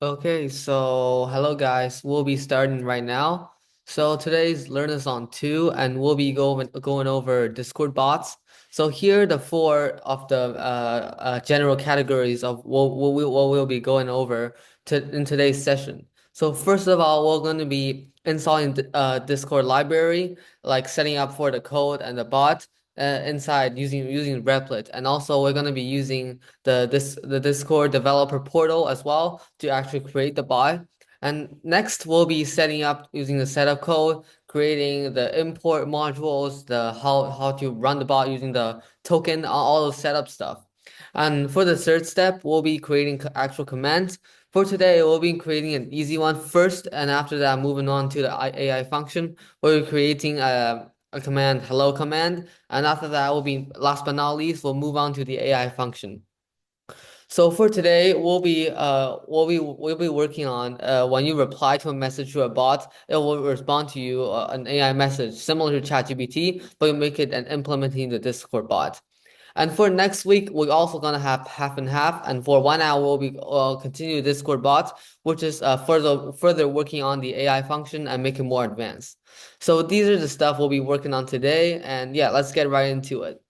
Okay, so hello guys. We'll be starting right now. So today's Learnathon 2, and we'll be going over Discord bots. So here are the four of the general categories of what we'll be going over in today's session. So first of all, we're going to be installing Discord library, like setting up for the code and the bot inside using Replit, and also we're going to be using the Discord developer portal as well to actually create the bot. And next, we'll be setting up using the setup code, creating the import modules, the how to run the bot using the token, all the setup stuff. And for the third step, we'll be creating actual commands. For today, we'll be creating an easy one first, and after that, moving on to the AI function. We'll be creating a command, hello command, and after that, will be last but not least, we'll move on to the AI function. So for today, we'll be working on when you reply to a message to a bot, it will respond to you an AI message similar to ChatGPT, but you make it and implementing the Discord bot. And for next week, we're also gonna have half and half, and for 1 hour we'll be continue Discord bot, which is further working on the AI function and make it more advanced. So these are the stuff we'll be working on today, and yeah, let's get right into it.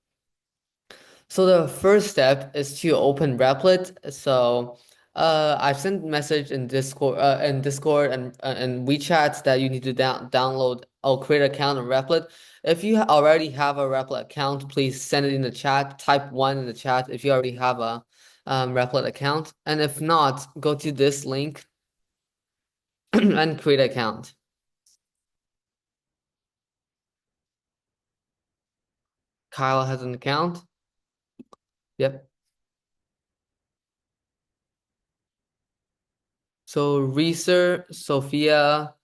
So the first step is to open Replit. So I've sent message in Discord and WeChat that you need to download or create an account in Replit. If you already have a Replit account, please send it in the chat. Type one in the chat if you already have a Replit account. And if not, go to this link and create an account. Kyle has an account. Yep. So Reeser, Sophia,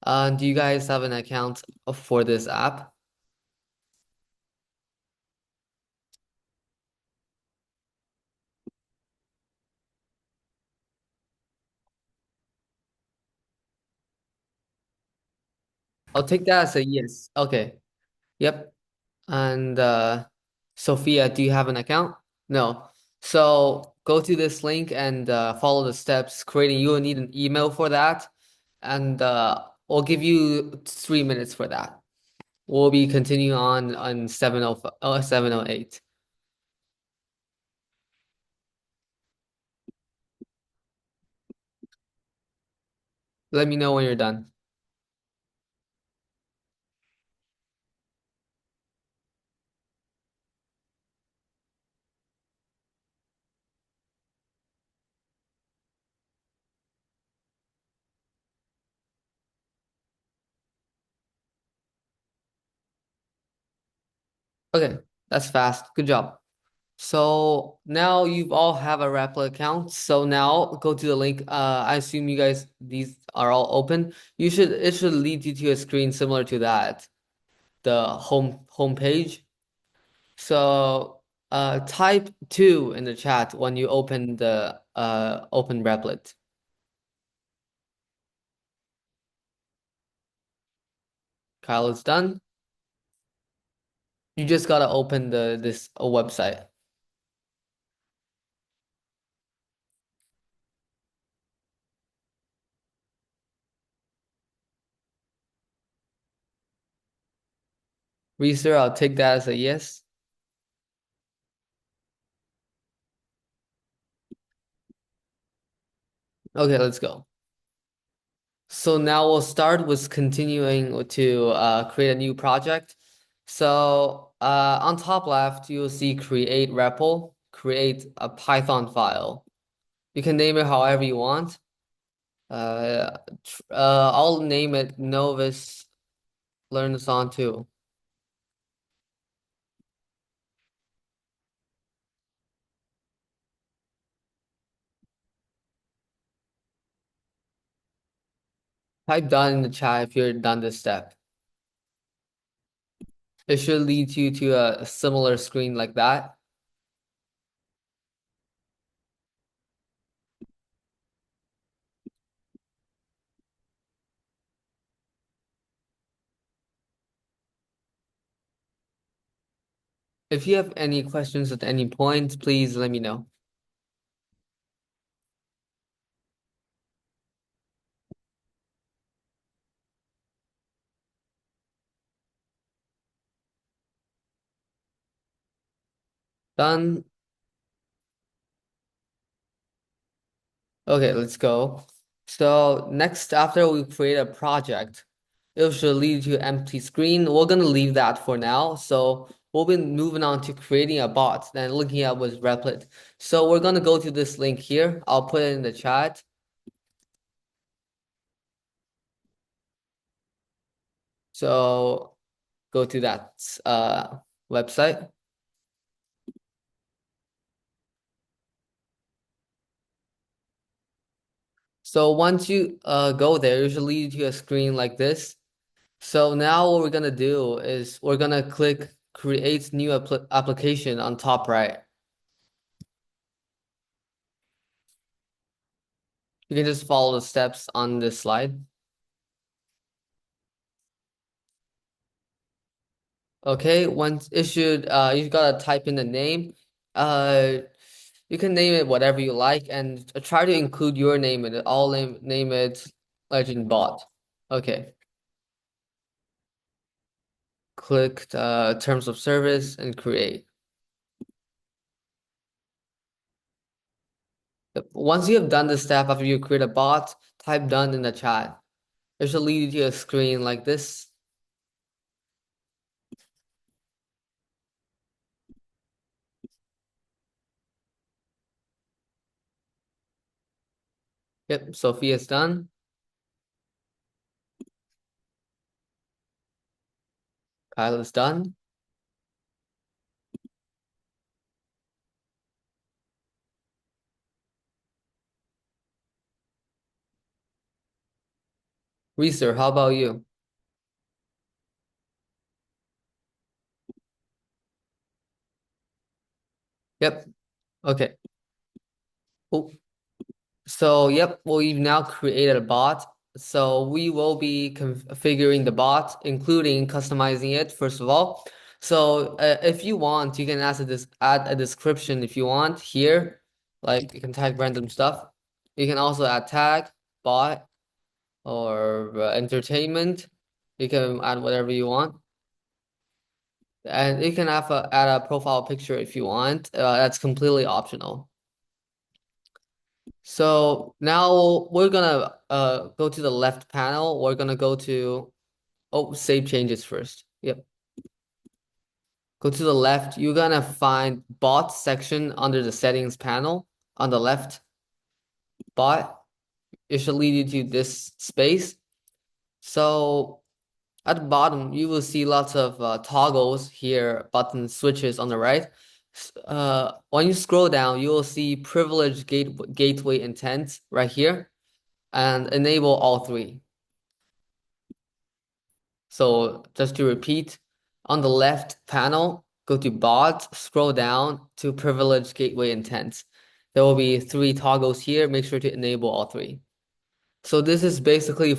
do you guys have an account for this app? I'll take that as a yes. Okay. Yep. And Sophia, do you have an account? No. So go to this link and follow the steps. Creating, you will need an email for that. And we'll give you 3 minutes for that. We'll be continuing on 708. Let me know when you're done. Okay, that's fast. Good job. So now you've all have a Rappler account. So now go to the link. I assume you guys these are all open. It should lead you to a screen similar to that, the home page. So type 2 in the chat when you open the open Replit. Kyle is done. You just gotta open this website. Reeser, I'll take that as a yes. Okay, let's go. So now we'll start with continuing to create a new project. So on top left, you'll see create REPL, create a Python file. You can name it however you want. I'll name it Novice Learnathon 2. Type done in the chat if you're done this step. It should lead you to a similar screen like that. If you have any questions at any point, please let me know. Done. Okay, let's go. So next, after we create a project, it should lead to empty screen. We're gonna leave that for now. So we'll be moving on to creating a bot and looking at with Replit. So we're gonna go to this link here. I'll put it in the chat. So go to that website. So once you go there, it should lead you to a screen like this. So now what we're gonna do is we're gonna click create new application on top right. You can just follow the steps on this slide. Okay, once issued, you gotta type in the name. Uh, you can name it whatever you like and try to include your name in it. I'll name it Legend Bot. Okay, click terms of service and create. Yep. Once you have done this step after you create a bot, type done in the chat. It should lead you to a screen like this. Yep, Sophia's done. Kyle is done. Reeser, how about you? Yep. Okay. Cool. So, yep, we've now created a bot. So we will be configuring the bot, including customizing it, first of all. So if you want, you can add a description if you want here. Like you can type random stuff. You can also add tag, bot, or entertainment. You can add whatever you want. And you can add a profile picture if you want. That's completely optional. So now we're gonna go to the left panel. We're gonna go to save changes first. Yep. Go to the left. You're gonna find bot section under the settings panel on the left. Bot. It should lead you to this space. So at the bottom, you will see lots of toggles here, button switches on the right. When you scroll down, you will see privilege gateway intent right here and enable all three. So just to repeat, on the left panel, go to bot, scroll down to privilege gateway intent. There will be three toggles here. Make sure to enable all three. So this is basically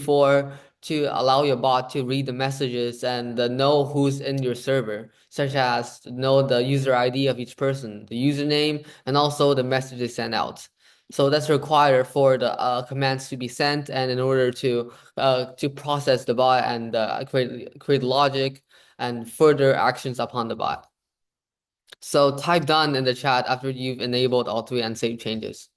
to allow your bot to read the messages and know who's in your server, such as know the user ID of each person, the username, and also the message they send out. So that's required for the commands to be sent, and in order to process the bot and create logic and further actions upon the bot. So type done in the chat after you've enabled all three and save changes.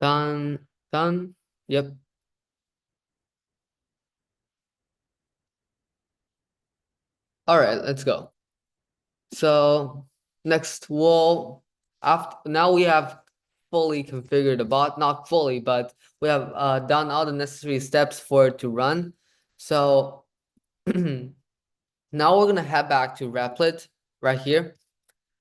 Done, done. Yep. All right, let's go. So next we'll after now we have fully configured the bot, not fully, but we have done all the necessary steps for it to run. So now we're gonna head back to Replit right here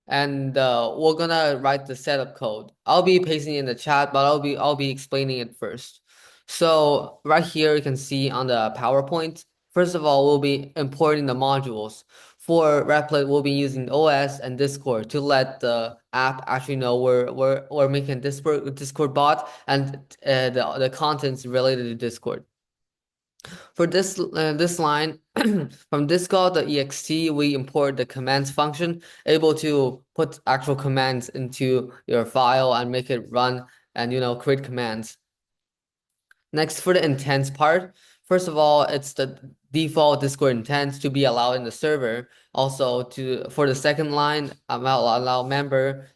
and we're gonna write the setup code. I'll be pasting it in the chat, but I'll be explaining it first. So right here you can see on the PowerPoint. First of all, we'll be importing the modules. For Replit, we'll be using OS and Discord to let the app actually know we're making a Discord bot and the contents related to Discord. For this line, from discord.ext, we import the commands function, able to put actual commands into your file and make it run and create commands. Next, for the intents part, First of all, it's the default Discord intents to be allowed in the server. Also, to for the second line, allow member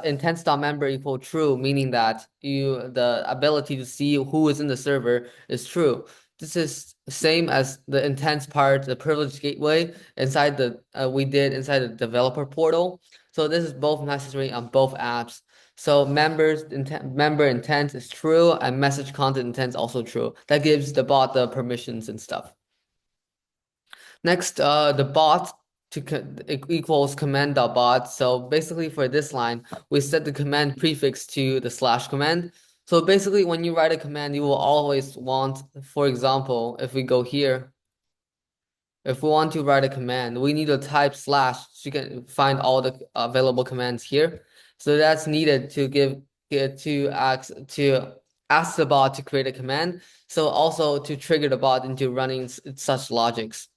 intents.member equal true, meaning that the ability to see who is in the server is true. This is same as the intents part, the privilege gateway inside the we did inside the developer portal. So this is both necessary on both apps. So member intent is true and message content intent is also true. That gives the bot the permissions and stuff. Next, the bot equals command.bot. So basically for this line, we set the command prefix to the slash command. So basically when you write a command, you will always want, for example, if we go here, if we want to write a command, we need to type slash so you can find all the available commands here. So that's needed to ask the bot to create a command. So also to trigger the bot into running such logics.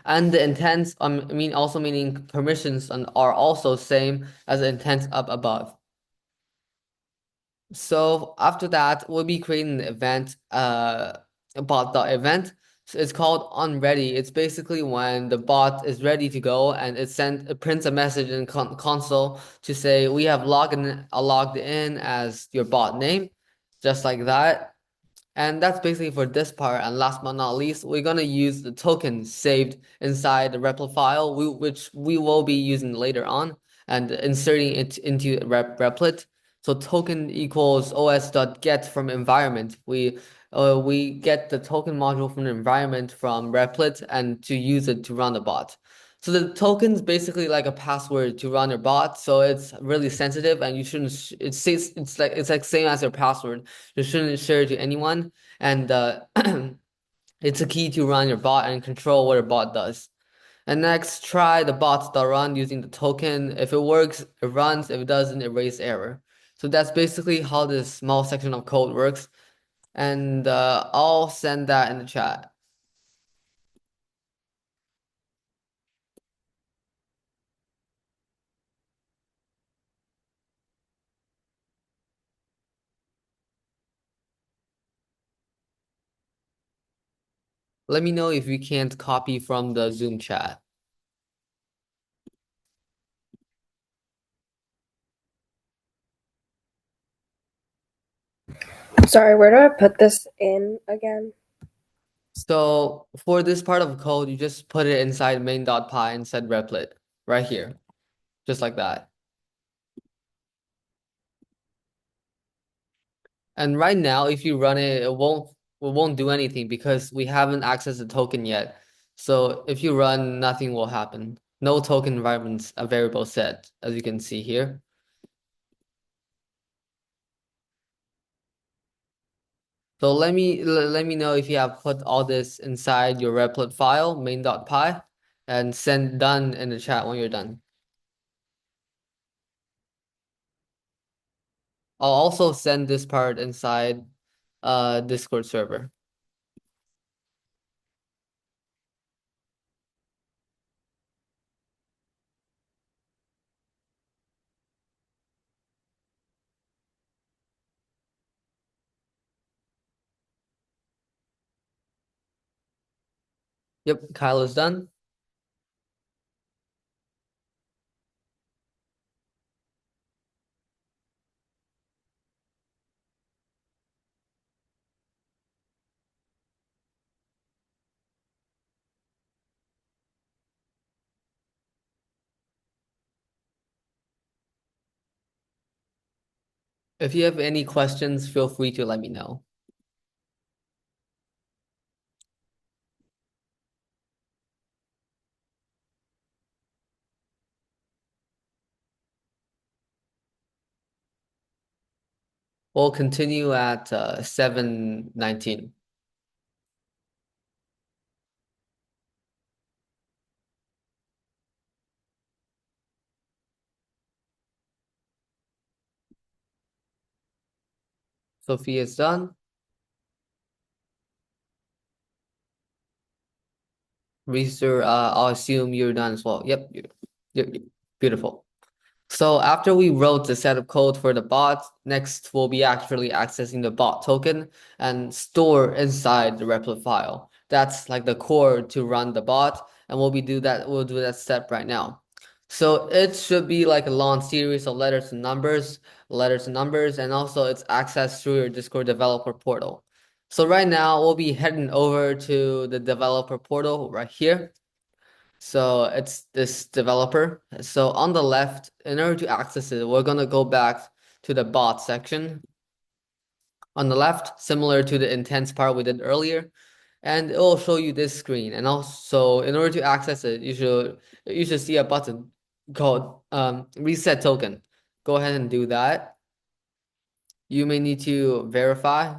And the intents, also meaning permissions are also same as the intents up above. So after that, we'll be creating an event, bot.event. So it's called onReady. It's basically when the bot is ready to go and it prints a message in console to say we have logged in as your bot name, just like that. And that's basically for this part. And last but not least, we're gonna use the token saved inside the repl file, which we will be using later on and inserting it into replit. So token equals os.get from environment. We get the token module from the environment from replit and to use it to run the bot. So the token's basically like a password to run your bot. So it's really sensitive and you shouldn't, it's like same as your password. You shouldn't share it to anyone. And it's a key to run your bot and control what your bot does. And next, try the bots.run using the token. If it works, it runs. If it doesn't, erase error. So that's basically how this small section of code works. And I'll send that in the chat. Let me know if you can't copy from the Zoom chat. Sorry, where do I put this in again? So for this part of code, you just put it inside main.py and set replit right here, just like that. And right now, if you run it, it won't do anything because we haven't accessed the token yet. So if you run, nothing will happen. No token environments a variable set, as you can see here. So let me know if you have put all this inside your replit file, main.py, and send done in the chat when you're done. I'll also send this part inside Discord server. Yep, Kyle is done. If you have any questions, feel free to let me know. We'll continue at 7:19. Sophia is done. Reeser, I'll assume you're done as well. Yep, beautiful. So after we wrote the set of code for the bot, next we'll be actually accessing the bot token and store inside the replit file. That's like the core to run the bot, and we'll do that step right now. So it should be like a long series of letters and numbers, and also it's accessed through your Discord developer portal. So right now we'll be heading over to the developer portal right here. So it's this developer. So on the left, in order to access it, we're gonna go back to the bot section. On the left, similar to the intents part we did earlier, and it will show you this screen. And also, in order to access it, you should see a button called reset token. Go ahead and do that. You may need to verify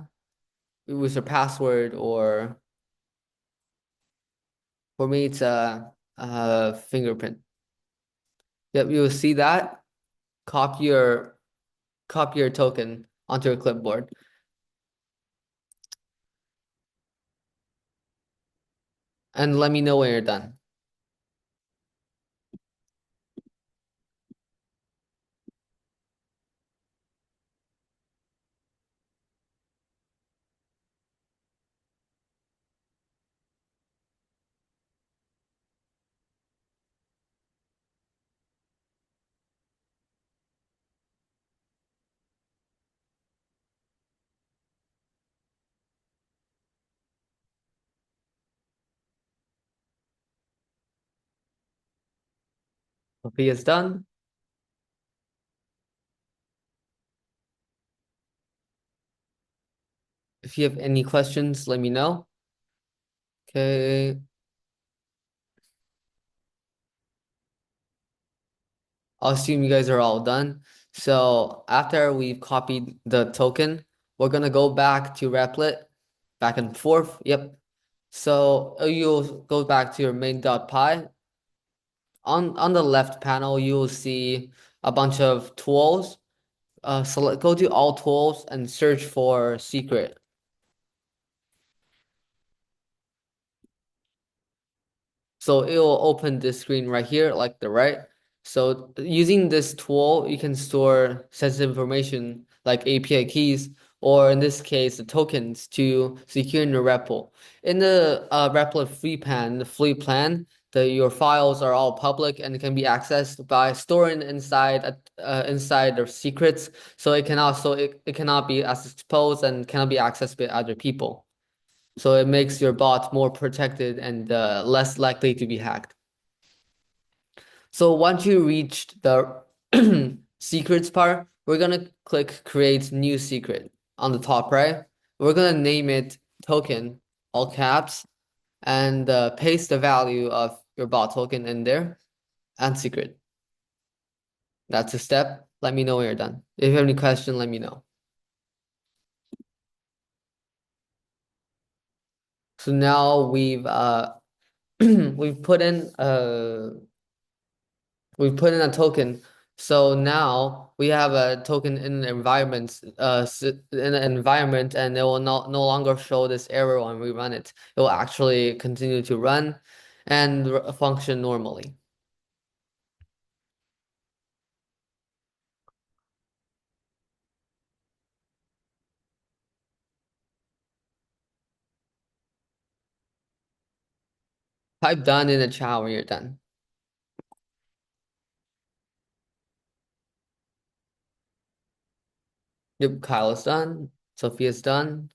with your password, or for me, it's a fingerprint. Yep, you'll see that. Copy your copy your token onto your clipboard and let me know when you're done. Sophia's done. If you have any questions, let me know. Okay, I'll assume you guys are all done. So after we've copied the token, we're gonna go back to Replit, back and forth. Yep. So you'll go back to your main.py. On the left panel, you'll see a bunch of tools. Go to all tools and search for secret. So it will open this screen right here, like the right. So using this tool, you can store sensitive information like API keys, or in this case, the tokens to secure in your REPL. In the Repl free plan, your files are all public and can be accessed by storing inside the secrets. So it cannot be as exposed and cannot be accessed by other people. So it makes your bot more protected and less likely to be hacked. So once you reached the secrets part, we're gonna click create new secret on the top right. We're gonna name it token, all caps, and paste the value of your bot token in there and secret. That's a step. Let me know when you're done. If you have any question, let me know. So now we've put in a token. So now we have a token in the environment, and it will no longer show this error when we run it. It will actually continue to run and function normally. Type done in the chat when you're done. Yep, Kyle is done. Sophia's done.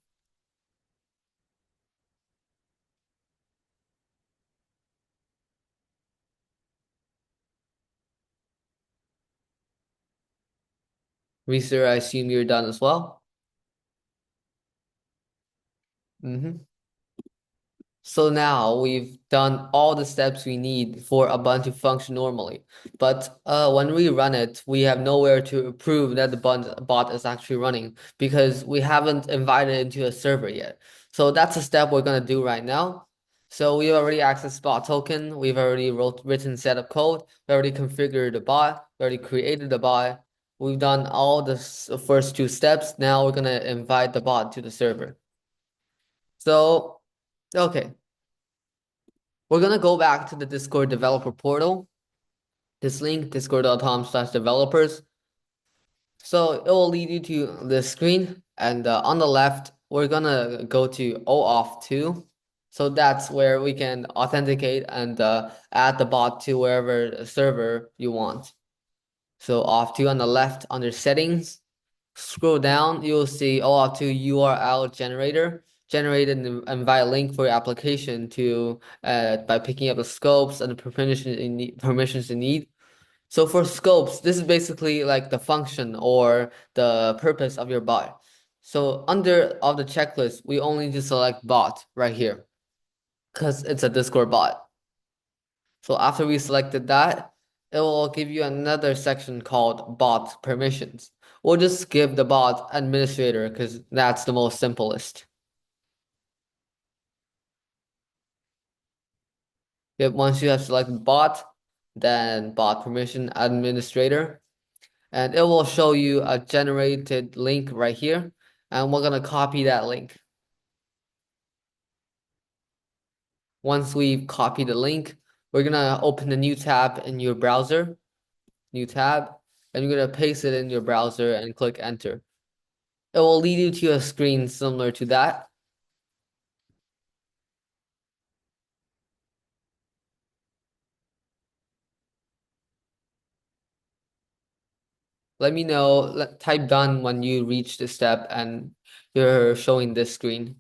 Reeser, I assume you're done as well. Mm-hmm. So now we've done all the steps we need for a bunch to function normally. But when we run it, we have nowhere to prove that the bot is actually running because we haven't invited it into a server yet. So that's a step we're going to do right now. So we already accessed bot token. We've already written setup code. We already configured the bot. We already created the bot. We've done all the first two steps. Now we're going to invite the bot to the server. So, okay. We're gonna go back to the Discord developer portal. this link, discord.com/developers. So it will lead you to the screen, and on the left, we're gonna go to OAuth 2. So that's where we can authenticate and add the bot to wherever server you want. So auth 2 on the left under settings, scroll down, you'll see OAuth 2 URL generator, generated and invite link for your application to by picking up the scopes and the permissions you need. So for scopes, this is basically like the function or the purpose of your bot. So under all the checklist, we only need to select bot right here because it's a Discord bot. So after we selected that, it will give you another section called bot permissions. We'll just give the bot administrator because that's the most simplest. If once you have selected bot, then bot permission administrator. And it will show you a generated link right here. And we're gonna copy that link. Once we've copied the link, we're gonna open a new tab in your browser, new tab, and you're gonna paste it in your browser and click enter. It will lead you to a screen similar to that. Let me know, type done when you reach this step and you're showing this screen.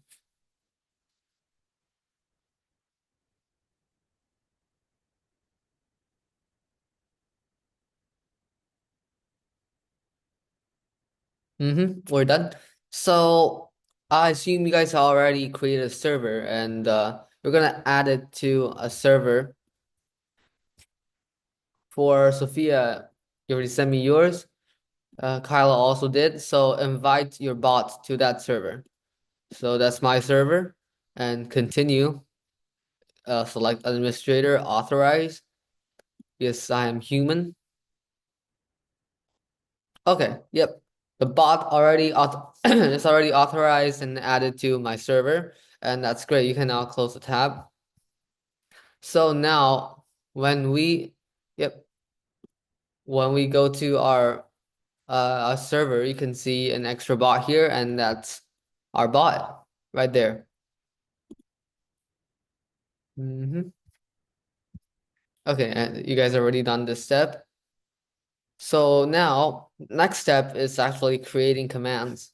We're done. So I assume you guys already created a server and we're gonna add it to a server. For Sophia, you already sent me yours. Kyla also did. So invite your bot to that server. So that's my server and continue. Select administrator, authorize. Yes, I am human. Okay, yep. The bot already it's already authorized and added to my server, and that's great. You can now close the tab. So now when we yep, when we go to our server, you can see an extra bot here, and that's our bot right there. Okay, and you guys already done this step. So now next step is actually creating commands.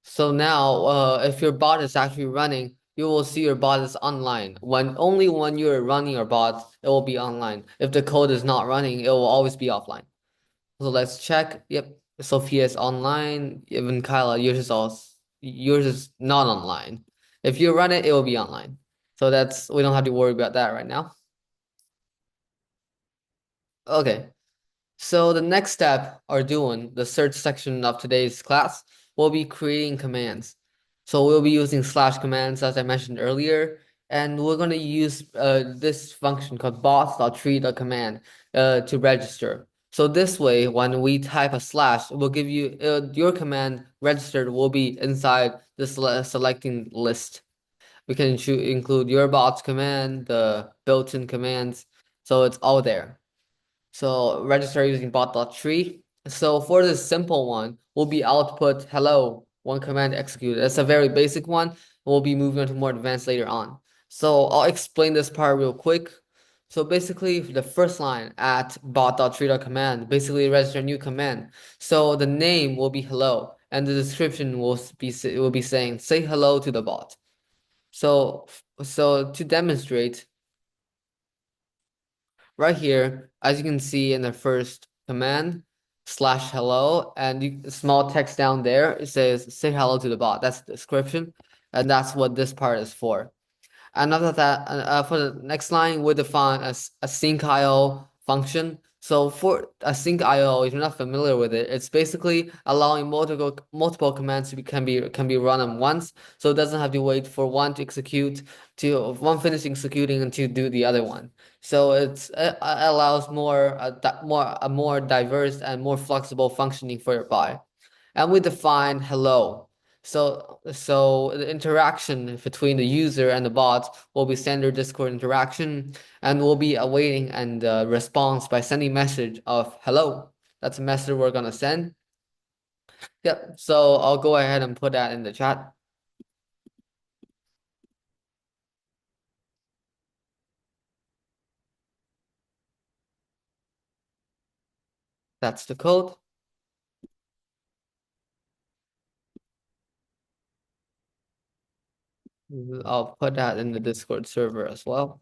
So now, if your bot is actually running, you will see your bot is online. Only when you're running your bot, it will be online. If the code is not running, it will always be offline. So let's check. Yep, Sophia is online. Even Kyla, yours is not online. If you run it, it will be online. So we don't have to worry about that right now. Okay. So the next step are doing the search section of today's class will be creating commands. So we'll be using slash commands as I mentioned earlier, and we're going to use this function called bots.tree.command to register. So this way, when we type a slash, it will give you your command registered will be inside the selecting list. We can include your bots command, the built-in commands, so it's all there. So register using bot.tree. So for this simple one, we'll be output hello, one command executed. That's a very basic one. We'll be moving on to more advanced later on. So I'll explain this part real quick. So basically the first line at bot.tree.command, basically register a new command. So the name will be hello and the description will be saying say hello to the bot. So to demonstrate right here, as you can see in the first command, slash hello, and small text down there, it says say hello to the bot. That's the description, and that's what this part is for. And after that, for the next line, we define a sync IO function. So for a sync IO, if you're not familiar with it, it's basically allowing multiple commands can be run at once. So it doesn't have to wait for one to execute to one finish executing and to do the other one. So it allows a more diverse and more flexible functioning for your bot. And we define hello. So the interaction between the user and the bot will be standard Discord interaction, and we'll be awaiting and response by sending message of hello. That's a message we're gonna send. Yep. So I'll go ahead and put that in the chat. That's the code. I'll put that in the Discord server as well.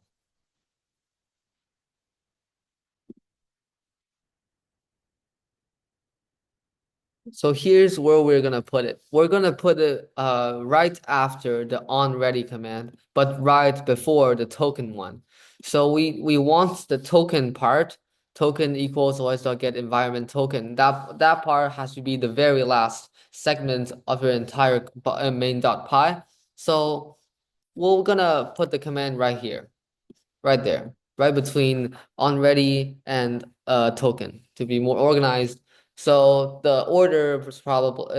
So here's where we're gonna put it. We're gonna put it right after the onReady command, but right before the token one. So we want the token part, token equals OS.get environment token. That part has to be the very last segment of your entire main.py. So we're gonna put the command right here, right there, right between onReady and token to be more organized. So the order is probably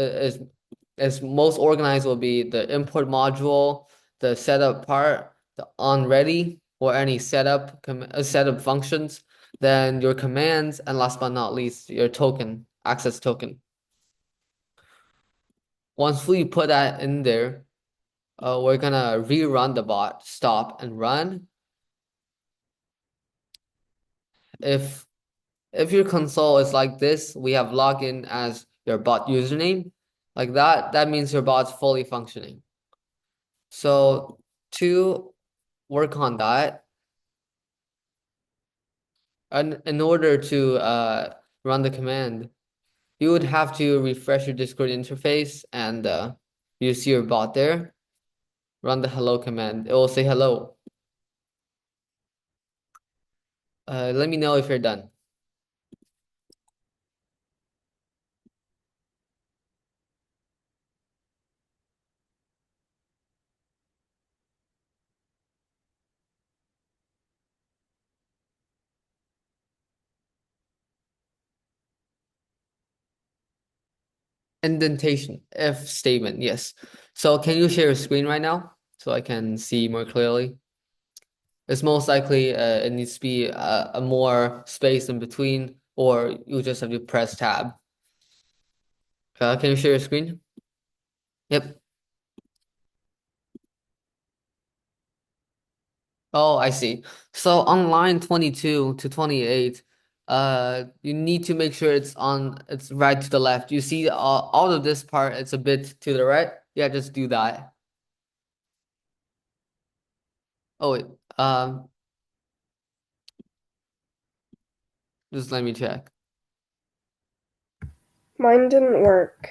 is most organized will be the import module, the setup part, the onReady or any setup functions, then your commands, and last but not least, your token, access token. Once we put that in there, we're gonna rerun the bot, stop and run. If your console is like this, we have login as your bot username, like that means your bot's fully functioning. So to work on that, and in order to run the command, you would have to refresh your Discord interface and you see your bot there, run the hello command. It will say hello. Let me know if you're done. Indentation, if statement, yes. So can you share your screen right now so I can see more clearly? It's most likely it needs to be a more space in between, or you just have to press tab. Can you share your screen? Yep. Oh, I see. So on line 22 to 28, you need to make sure it's right to the left. You see all of this part, it's a bit to the right. Yeah, just do that. Oh wait, just let me check. Mine didn't work.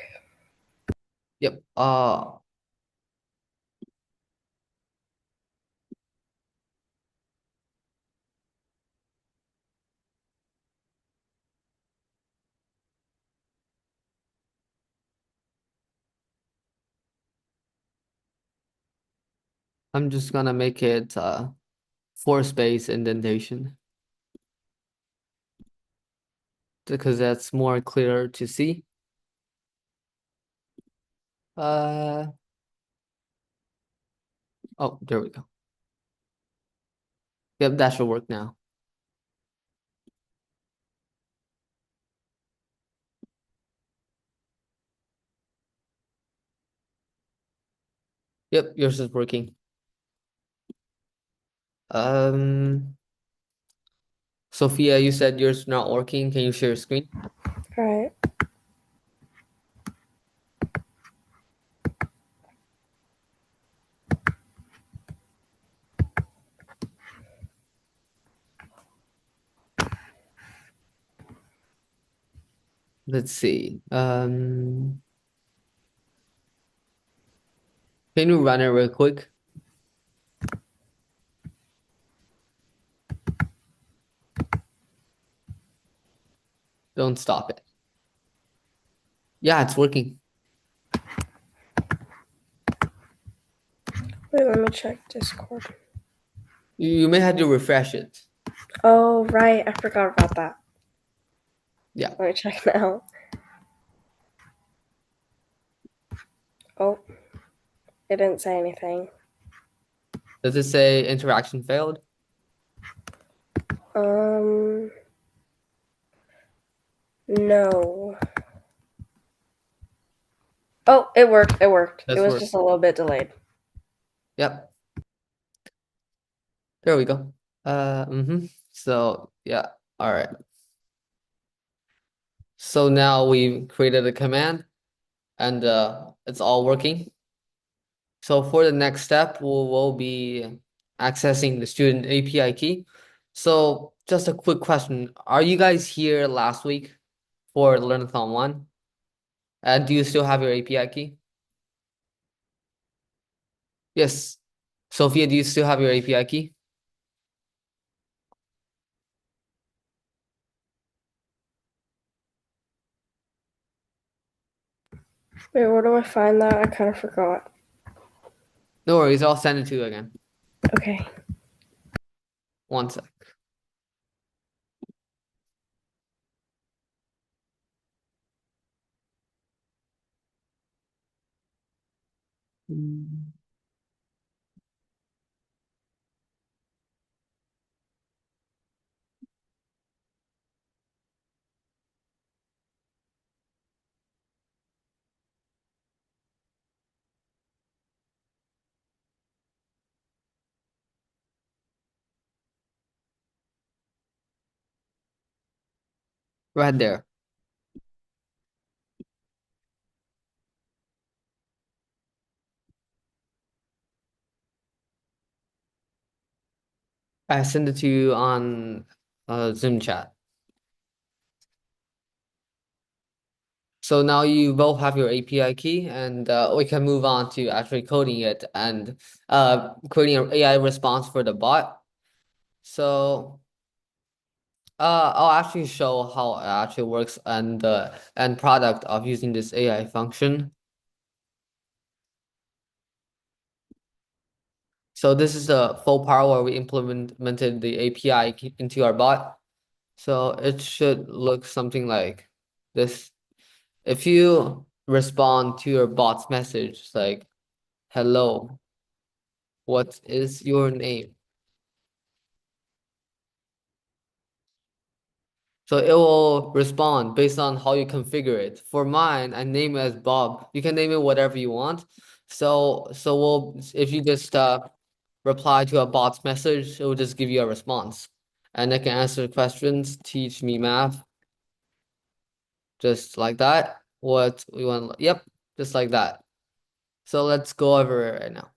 Yep. I'm just gonna make it four space indentation because that's more clear to see. Uh, oh, there we go. Yep, that should work now. Yep, yours is working. Sophia, you said yours not working. Can you share your screen? All right. Let's see. Can you run it real quick? Don't stop it. Yeah, it's working. Wait, let me check Discord. You may have to refresh it. Oh, right. I forgot about that. Yeah. Let me check now. Oh, it didn't say anything. Does it say interaction failed? Um, no. Oh, it worked. It worked. It That's was where, just a little bit delayed. yep, there we go. So yeah, all right. So now we created a command and it's all working. So for the next step, we'll be accessing the student API key. So just a quick question. Are you guys here last week for Learnathon 1? And do you still have your API key? Yes. Sophia, do you still have your API key? Wait, where do I find that? I kind of forgot. No worries, I'll send it to you again. Okay. One sec. Right there. I sent it to you on Zoom chat. So now you both have your API key, and we can move on to actually coding it and creating an AI response for the bot. So I'll actually show how it actually works and the end product of using this AI function. So this is the full power where we implemented the API into our bot. So it should look something like this. If you respond to your bot's message like, hello, what is your name? So it will respond based on how you configure it. For mine, I name it as Bob. You can name it whatever you want. If you just reply to a bot's message, it will just give you a response. And it can answer questions, teach me math, just like that. What we want, yep, just like that. So let's go over it right now.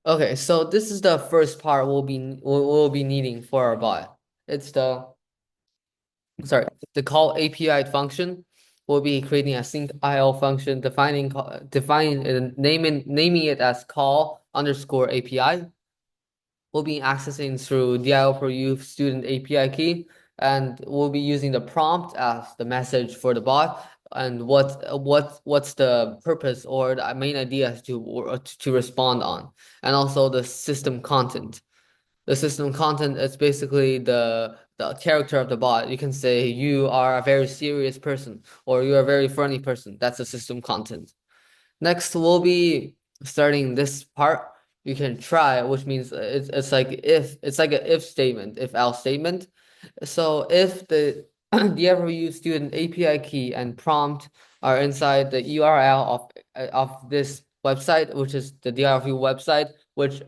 Okay, so this is the first part we'll be needing for our bot. It's the call API function. We'll be creating a sync IO function defining and naming it as call underscore API. We'll be accessing through DIY4Youth student API key, and we'll be using the prompt as the message for the bot. And what's the purpose or the main idea to respond on, and also the system content. The system content is basically the character of the bot. You can say you are a very serious person or you're a very funny person. That's the system content. Next, we'll be starting this part. You can try, which means it's like an if statement, if else statement. So if the DFU student API key and prompt are inside the URL of this website, which is the DFU website, which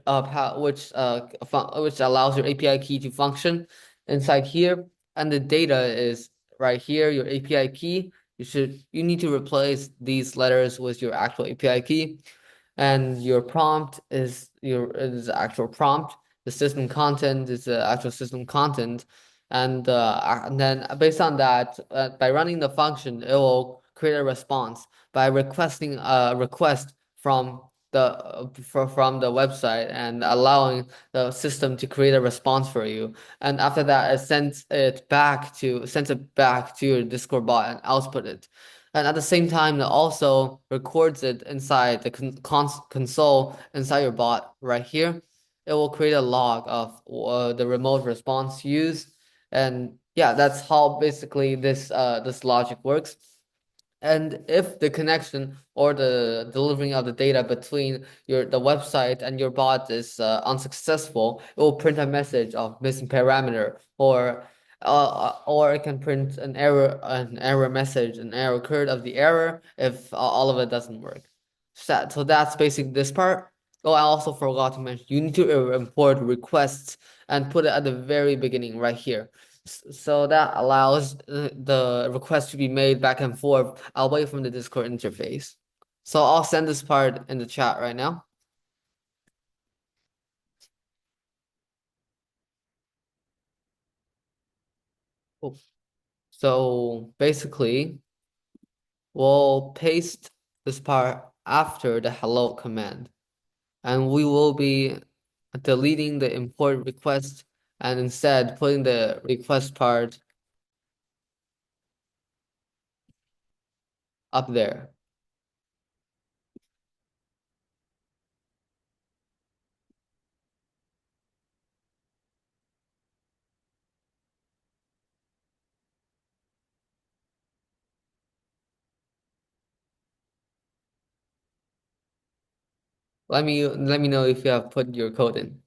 allows your API key to function inside here, and the data is right here, your API key. You need to replace these letters with your actual API key, and your prompt is the actual prompt. The system content is the actual system content, and then based on that, by running the function, it will create a response by requesting a request from the website and allowing the system to create a response for you. And after that, sends it back to your Discord bot and output it. And at the same time, it also records it inside the console inside your bot right here. It will create a log of the remote response used. And yeah, that's how basically this logic works. And if the connection or the delivering of the data between the website and your bot is unsuccessful, it will print a message of missing parameter, or it can print an error message, an error code of the error if all of it doesn't work. So that's basically this part. Oh, I also forgot to mention, you need to import requests and put it at the very beginning right here. So that allows the request to be made back and forth away from the Discord interface. So I'll send this part in the chat right now. Cool. So basically, we'll paste this part after the hello command, and we will be deleting the import request and instead putting the request part up there. Let me know if you have put your code in.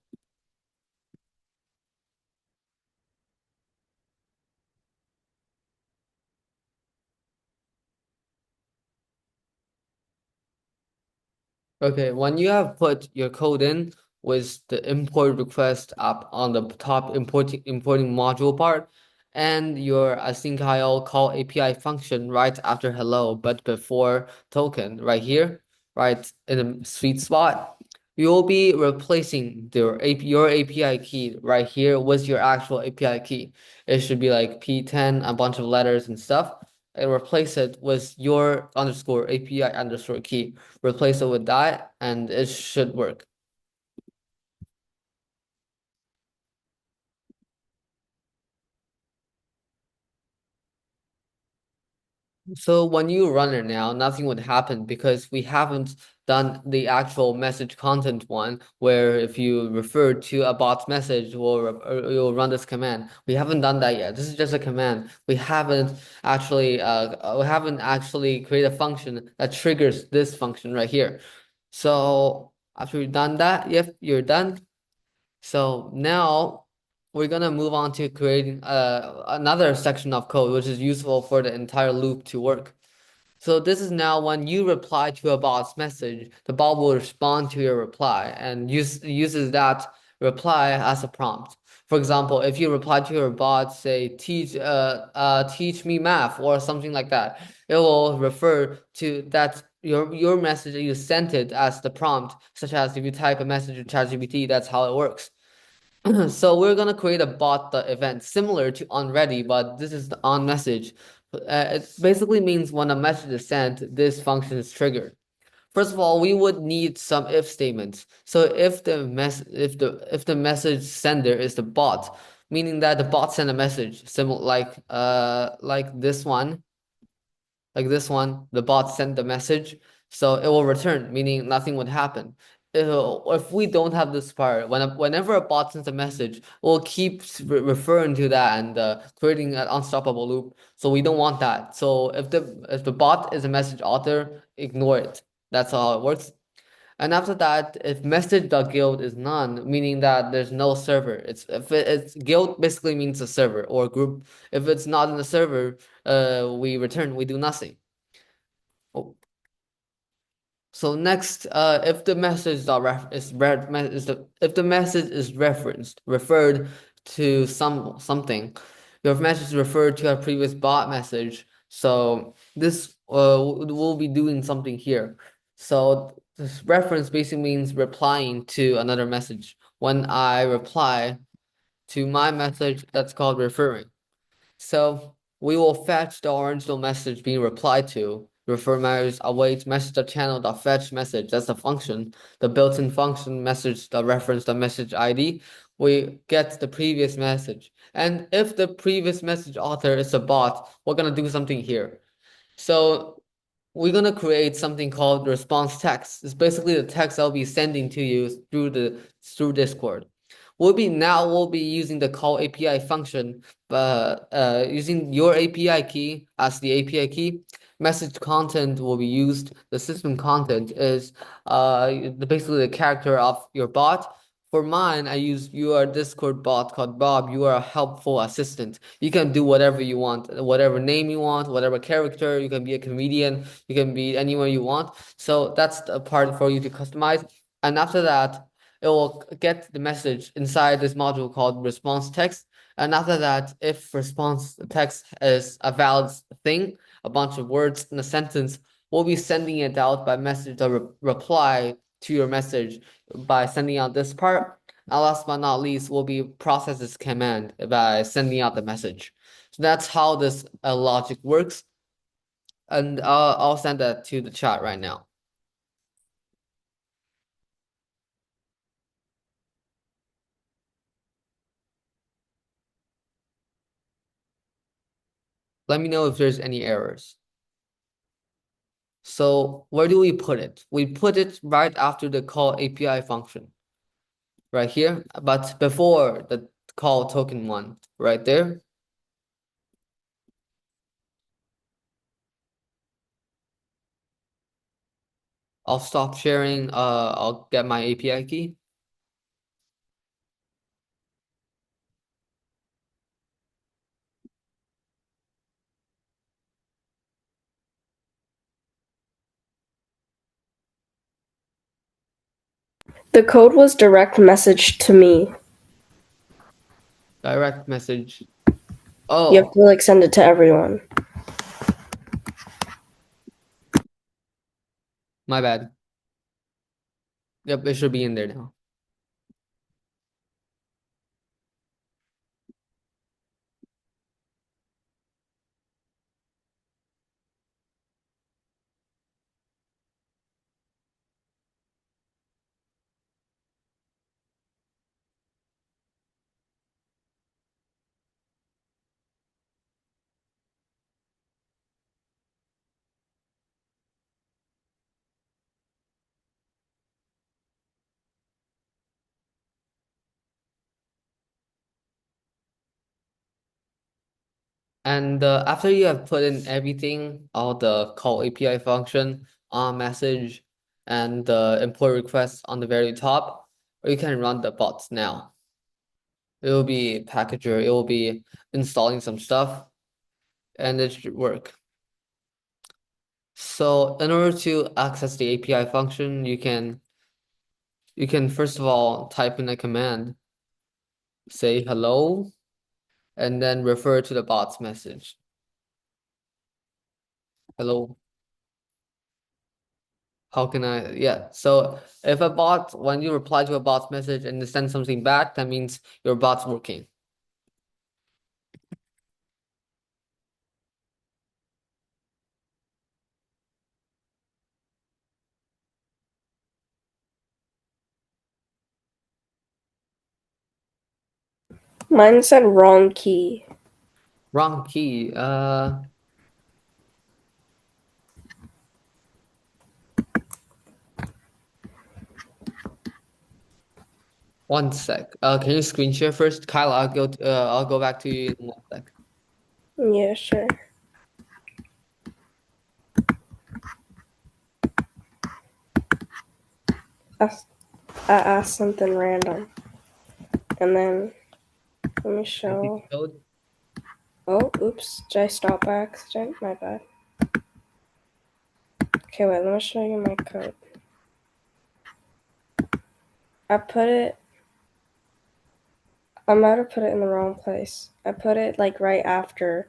Okay, when you have put your code in with the import request up on the top importing module part and your async.io call API function right after hello, but before token right here, right in the sweet spot, you'll be replacing your API key right here with your actual API key. It should be like P10, a bunch of letters and stuff, and replace it with your underscore API underscore key. Replace it with that, and it should work. So when you run it now, nothing would happen because we haven't done the actual message content one, where if you refer to a bot's message, you'll run this command. We haven't done that yet. This is just a command. We haven't actually created a function that triggers this function right here. So after you've done that, if you're done, so now we're gonna move on to creating another section of code which is useful for the entire loop to work. So this is now when you reply to a bot's message, the bot will respond to your reply and uses that reply as a prompt. For example, if you reply to your bot, say teach me math or something like that, it will refer to that your message that you sent it as the prompt, such as if you type a message to ChatGPT, that's how it works. So we're gonna create a bot event similar to onReady, but this is the on message. It basically means when a message is sent, this function is triggered. First of all, we would need some if statements. So if the message sender is the bot, meaning that the bot sent a message, similar like this one, the bot sent the message, so it will return, meaning nothing would happen. If we don't have this part, whenever a bot sends a message, we'll keep referring to that and creating an unstoppable loop. So we don't want that. So if the bot is a message author, ignore it. That's how it works. And after that, if message.guild is none, meaning that there's no server. It's guild basically means a server or group. If it's not in the server, we do nothing. Oh. So next, if the message is read is the if the message is referred to something, your message is referred to a previous bot message. So this will be doing something here. So this reference basically means replying to another message. When I reply to my message, that's called referring. So we will fetch the original message being replied to. Refer matters awaits message.channel.fetch message. That's the function. The built-in function message that reference the message ID. We get the previous message. And if the previous message author is a bot, we're gonna do something here. So we're gonna create something called response text. It's basically the text I'll be sending to you through Discord. We'll be using the call API function, using your API key as the API key, message content will be used. The system content is basically the character of your bot. For mine, I use you are a Discord bot called Bob. You are a helpful assistant. You can do whatever you want, whatever name you want, whatever character. You can be a comedian. You can be anyone you want. So that's the part for you to customize. And after that, it will get the message inside this module called response text. And after that, if response text is a valid thing, a bunch of words in a sentence, we'll be sending it out by message or reply to your message by sending out this part. And last but not least, will be process this command by sending out the message. So that's how this logic works. And I'll send that to the chat right now. Let me know if there's any errors. So where do we put it? We put it right after the call API function, right here, but before the call token one, right there. I'll stop sharing. I'll get my API key. The code was direct message to me. Direct message. You have Oh, to like send it to everyone. my bad. Yep, it should be in there now. And after you have put in everything, all the call API function, on message, and the import request on the very top, you can run the bots now. It will be packager, it will be installing some stuff, and it should work. So in order to access the API function, you can first of all type in a command, say hello, and then refer to the bot's message. Hello. How can I, yeah. So if a bot, when you reply to a bot's message and it sends something back, that means your bot's working. Mine said wrong key. Wrong key. One sec. Can you screen share first? Kyle, I'll go back to you in 1 sec. Yeah, sure. I asked something random. And then let me Can you see show. the code? Oh, oops. Did I stop by accident? My bad. Okay, wait, let me show you my code. I might have put it in the wrong place. I put it like right after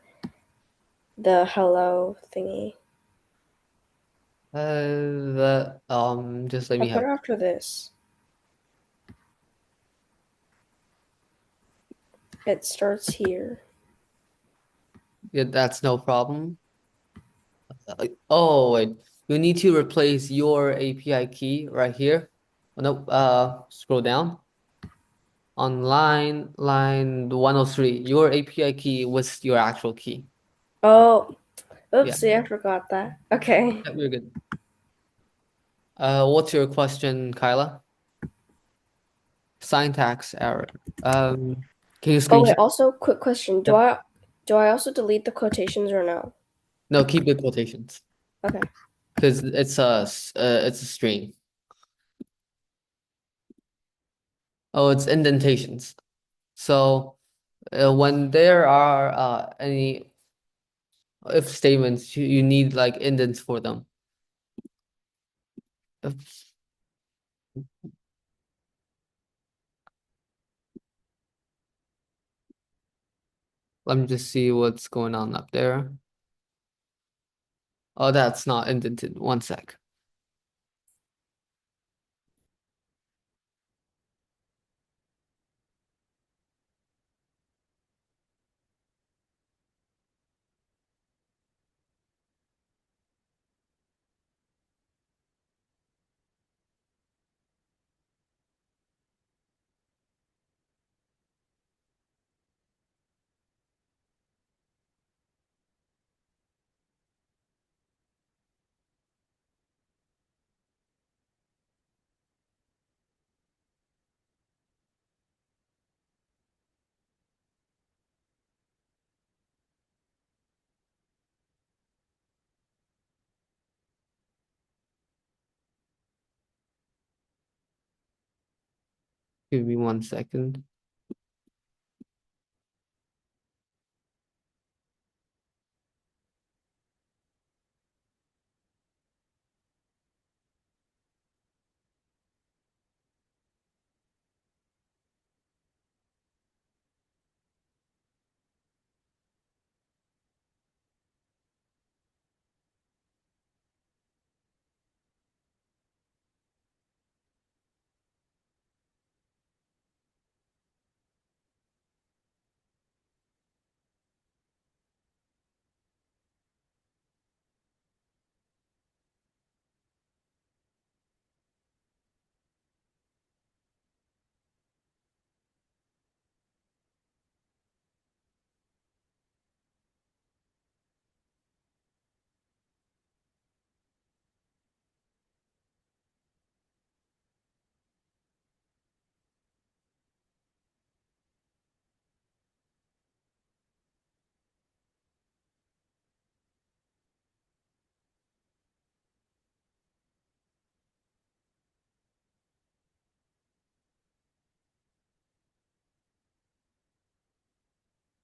the hello thingy. Just let I me put have. it after this. It starts here. Yeah, that's no problem. Oh, wait. You need to replace your API key right here. Oh, no, scroll down. On line 103, your API key was your actual key. Oh, Yeah, oopsie, I forgot that. Okay. yeah, we're good. What's your question, Kyla? Syntax error. Can you Oh wait, screenshot? also quick question. Do Yep. I also delete the quotations or no? No, keep the quotations Okay. because it's a string. Oh, it's indentations. So when there are any if statements, you need like indents for them. If- Let me just see what's going on up there. Oh, that's not indented. One sec. Give me 1 second.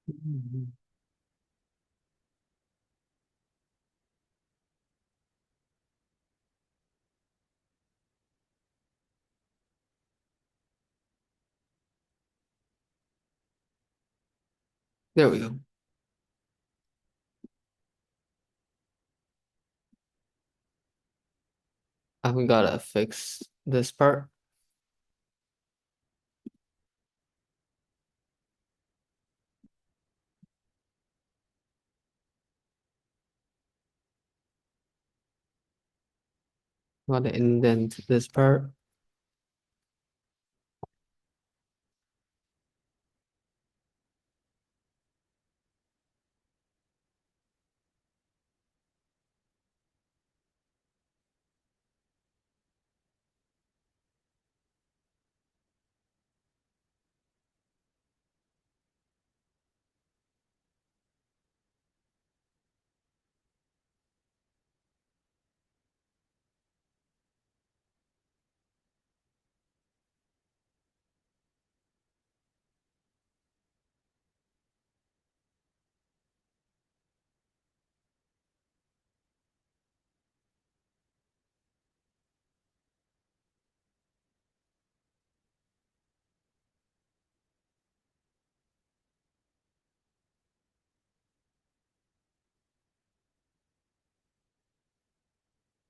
Mhm. There we go. We gotta fix this part. Gotta indent this part.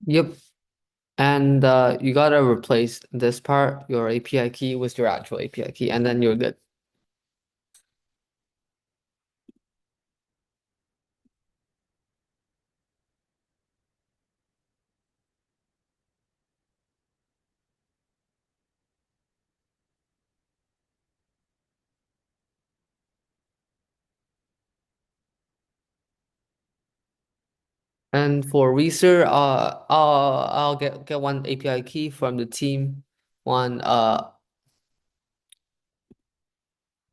Yep. And you gotta replace this part, your API key, with your actual API key, and then you're good. And for Reeser, I'll get one API key from the team. One, don't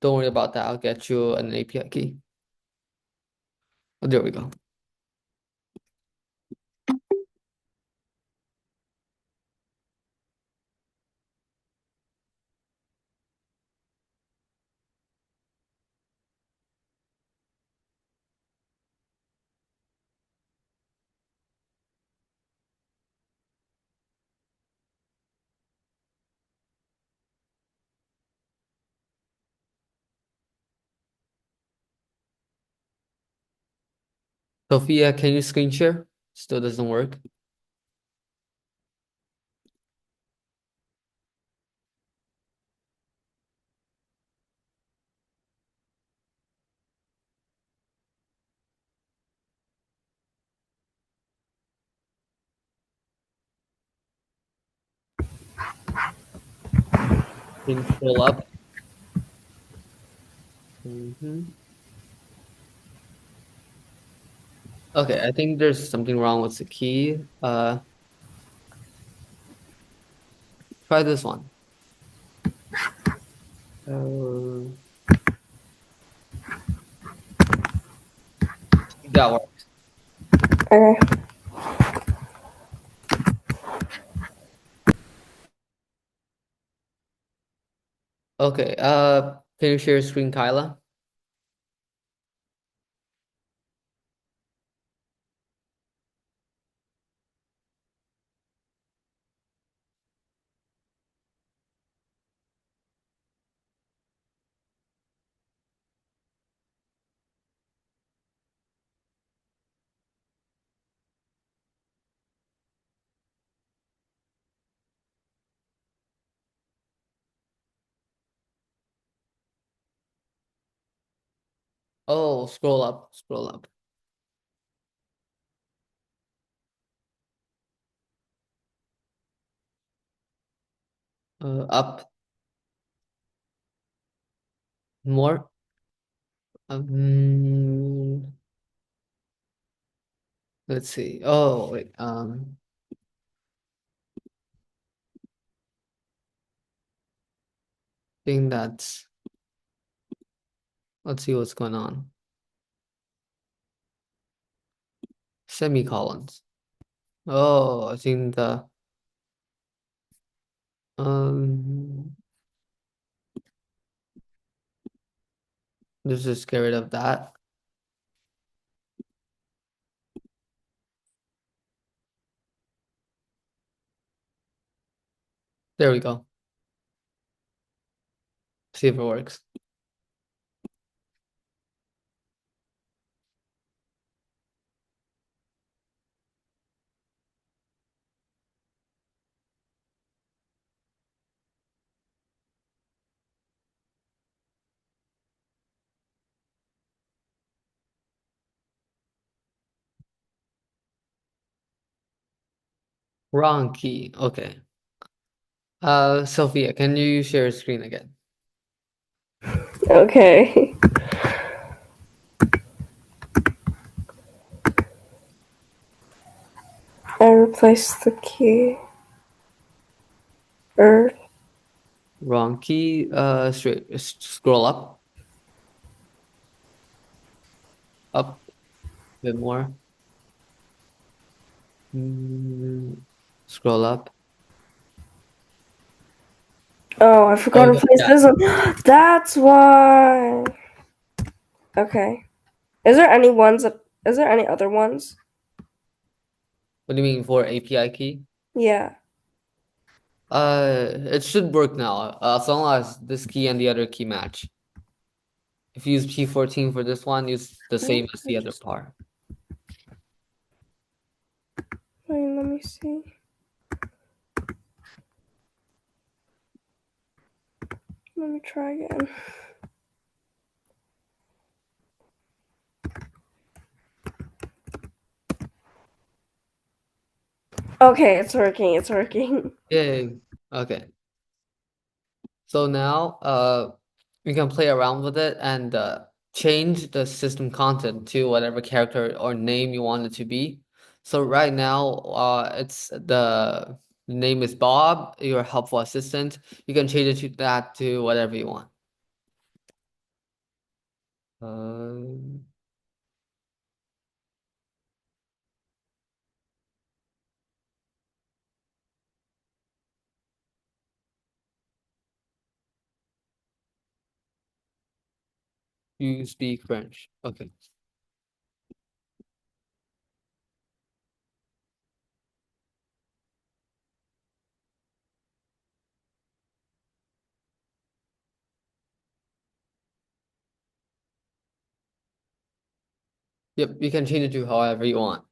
worry about that. I'll get you an API key. Oh, there we go. Sophia, can you screen share? Still doesn't work. Can you scroll up? Hmm. Okay, I think there's something wrong with the key. Try this one. Uh, that works. Okay. Okay, can you share screen, Kyla? Oh, scroll up, scroll up. Up more. Um, let's see. Oh, wait. Think that's. Let's see what's going on. Semicolons. Oh, I think the um. Just get rid of that. There we go. See if it works. Wrong key. Okay. Sophia, can you share screen again? Okay. I replaced the key. Er. Wrong key. Scroll up, up a bit more. Mm, scroll up. Oh, I forgot to Okay, replace yeah. this one. That's why. Okay. Is there any ones that? Is there any other ones? What do you mean for API key? Yeah. It should work now, as long as this key and the other key match. If you use P14 for this one, use the Oh, same as the other part. wait, let me see. Let me try again. Okay, it's working. It's working. Yay. Okay. So now, you can play around with it and change the system content to whatever character or name you want it to be. So right now, it's the name is Bob, your helpful assistant. You can change it to that to whatever you want. Um, you speak French. Okay. Yep, you can change it to however you want.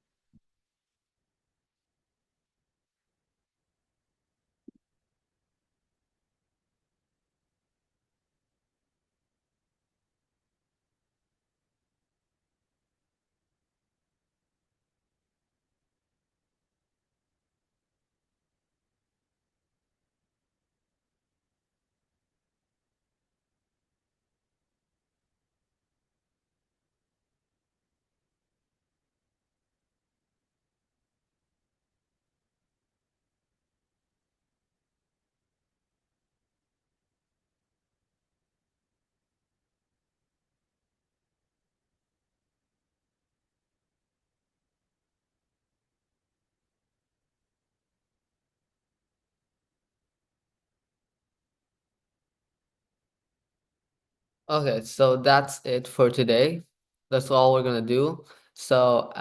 Okay, so that's it for today. That's all we're gonna do. So,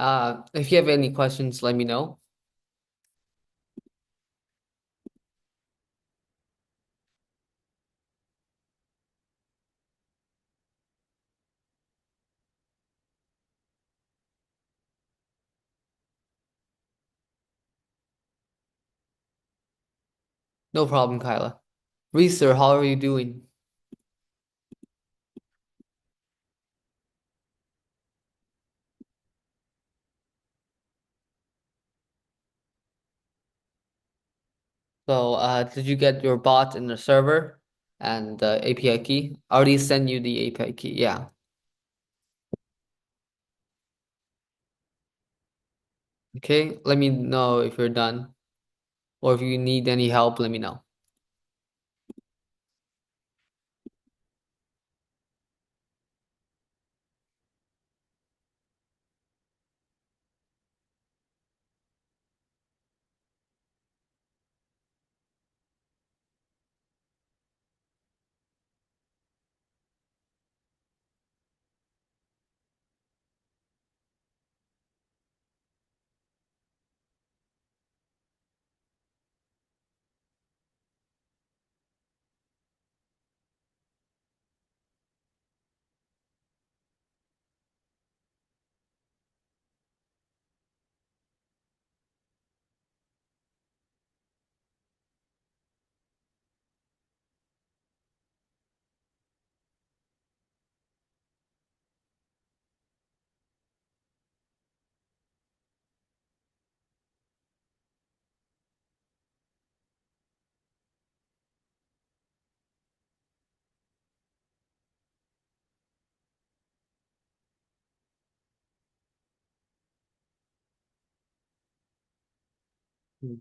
if you have any questions, let me know. No problem, Kyla. Reeser, how are you doing? So, did you get your bot in the server and the API key? I already sent you the API key. Yeah. Okay, let me know if you're done or if you need any help, let me know. Mm.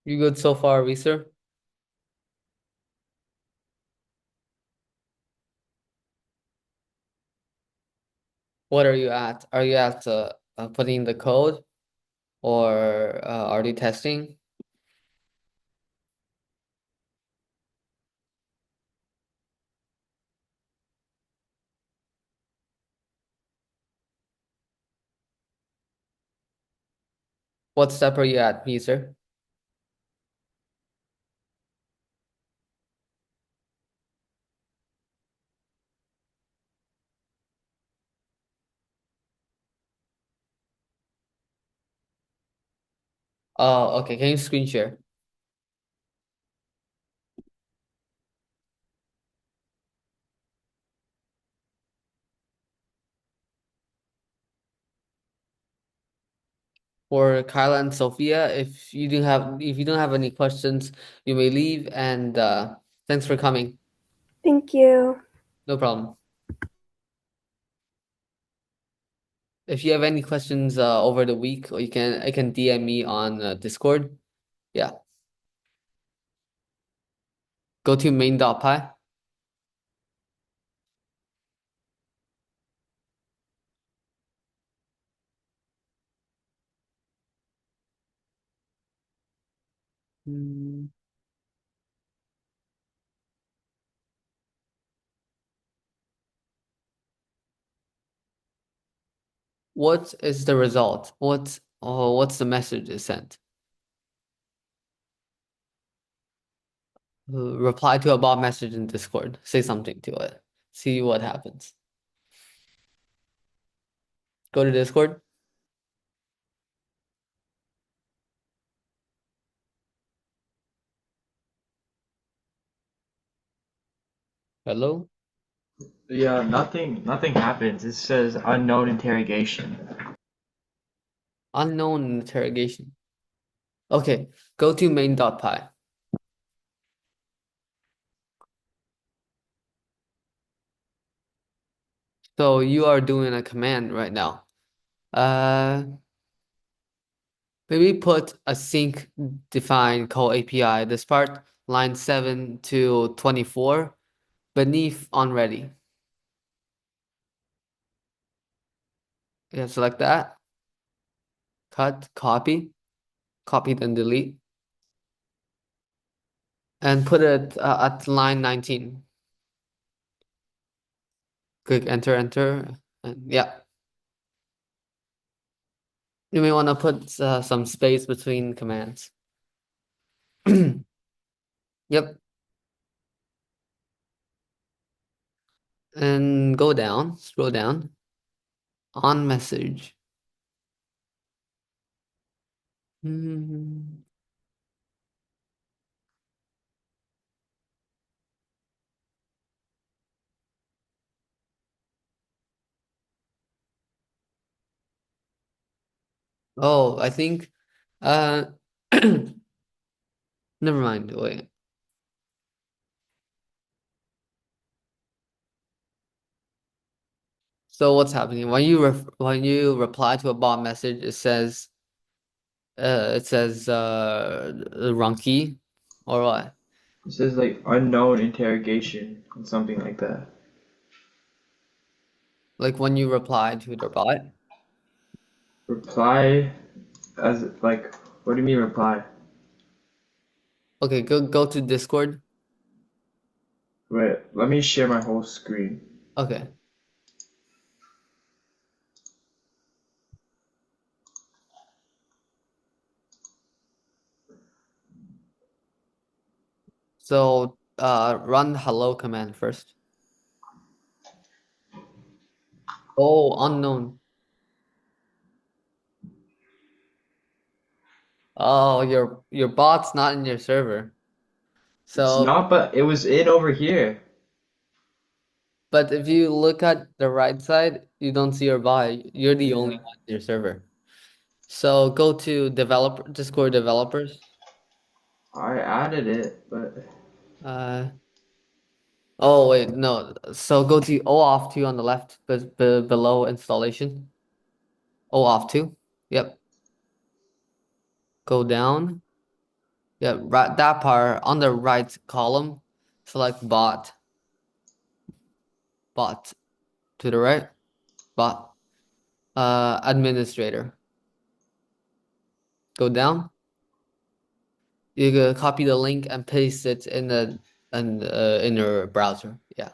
You good so far, Reeser? What are you at? Are you at putting the code or are you testing? What step are you at, Reeser? Oh, okay. Can you screen share? For Kyla and Sophia, if you don't have any questions, you may leave and thanks for coming. Thank you. No problem. If you have any questions over the week, or I can DM me on Discord. Yeah. Go to main.py. Mm, what is the result? What's the message it sent? Reply to a bot message in Discord. Say something to it. See what happens. Go to Discord. Hello? Yeah, nothing happens. It says unknown interrogation. Unknown interrogation. Okay, go to main.py. So you are doing a command right now. Uh, maybe put a sync define call API. This part, line 7 to 24, beneath onReady. Yeah, select that. Cut, copy then delete, and put it at line 19. Click enter, and yeah. You may want to put some space between commands. Yep, and go down, scroll down, on message. Hmm. Oh, I think, uh, never mind. Wait. So what's happening when when you reply to a bot message? It says wrong key or what? It says like unknown interrogation and something like that. Like when you reply to the bot. Reply as like what do you mean reply? Okay, go to Discord. Wait, let me share my whole screen. Okay, so run hello command first. Oh, unknown. Oh, your bot's not in your server. It's So, not, but it was in over here. but if you look at the right side, you don't see your bot. You're the only Yeah, one in your server. So go to developer Discord developers. I added it, but Uh, oh wait, no. So go to OAuth 2 on the left, below installation. OAuth 2. Yep. Go down. Yep, right that part on the right column. Select bot to the right. Bot. Administrator. Go down. You can copy the link and paste it in your browser. Yeah.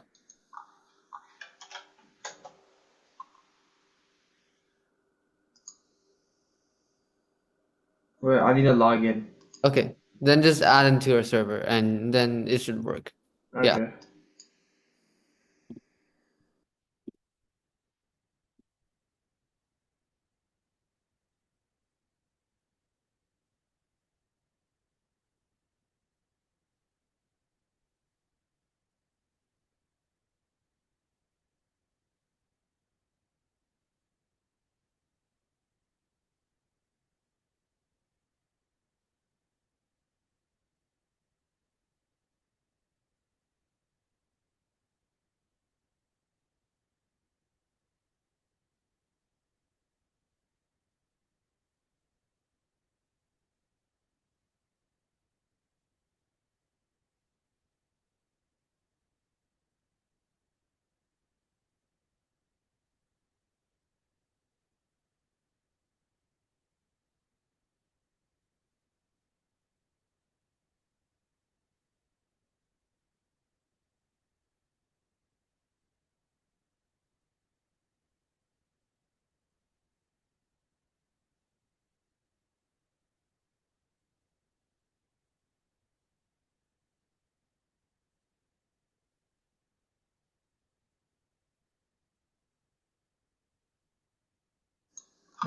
wait, I need to log in. Okay. Then just add into your server and then it should work. Yeah. Okay.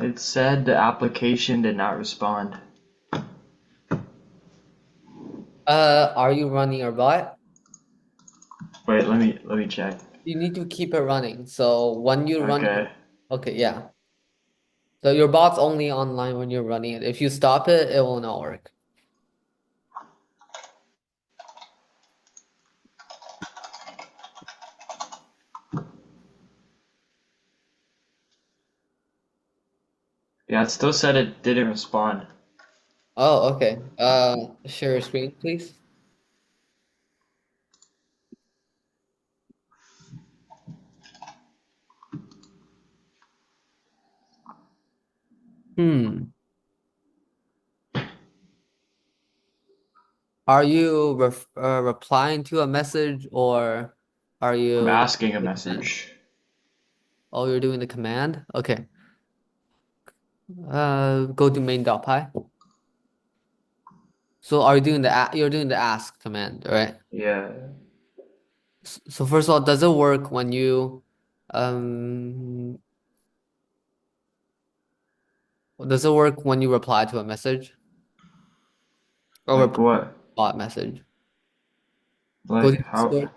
It said the application did not respond. Are you running your bot? Wait, let me check. You need to keep it running. So when you run your, Okay. okay, yeah. So your bot's only online when you're running it. If you stop it, it will not work. Yeah, it still said it didn't respond. Oh, okay. Share your screen, please. Hmm. Are you replying to a message or are I'm you asking a the command? message. Oh, you're doing the command? Okay. Go to main.py. So are you doing you're doing the ask command, right? Yeah. So first of all, does it work when you um does it work when you reply to a message or Like reply to what? a bot message? Go to Like how? Discord,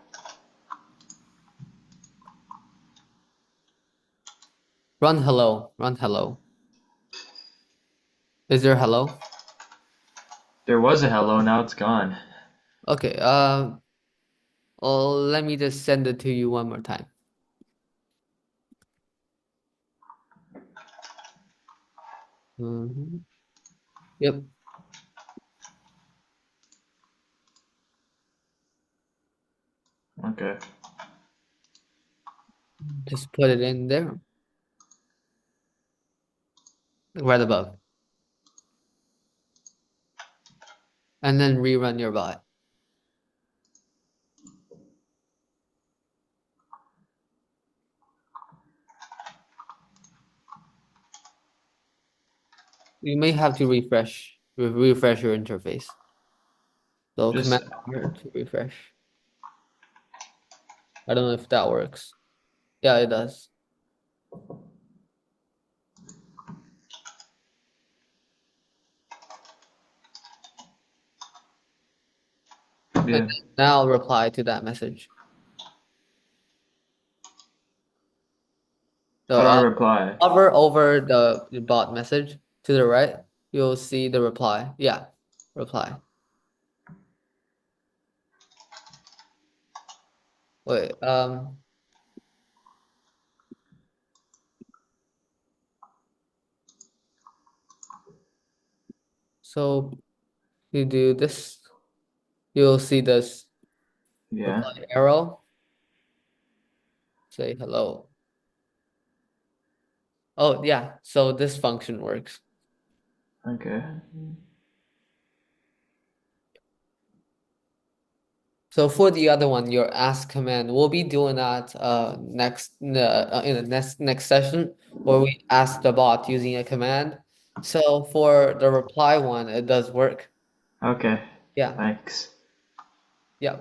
run hello, run hello. Is there hello? There was a hello, now it's gone. Okay, well, let me just send it to you one more time. Mhm. Yep, Okay. just put it in there, right above, and then rerun your bot. You may have to refresh your interface. So Just command R to refresh. I don't know if that works. Yeah, it does. And yeah. now reply to that message. So How do I reply? hover over the bot message to the right. You'll see the reply. Yeah, reply. Wait, so you do this, you'll see this Yeah. reply arrow. Say hello. Oh yeah, so this function works. Okay. So for the other one, your ask command, we'll be doing that in the next session where we ask the bot using a command. So for the reply one, it does work. Okay. Yeah, Thanks. yeah.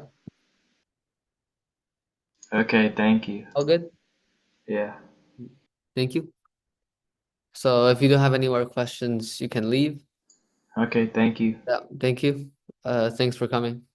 Okay, thank you. All good. Yeah. Thank you. So if you don't have any more questions, you can leave. Okay, thank you. Yeah, thank you. Thanks for coming.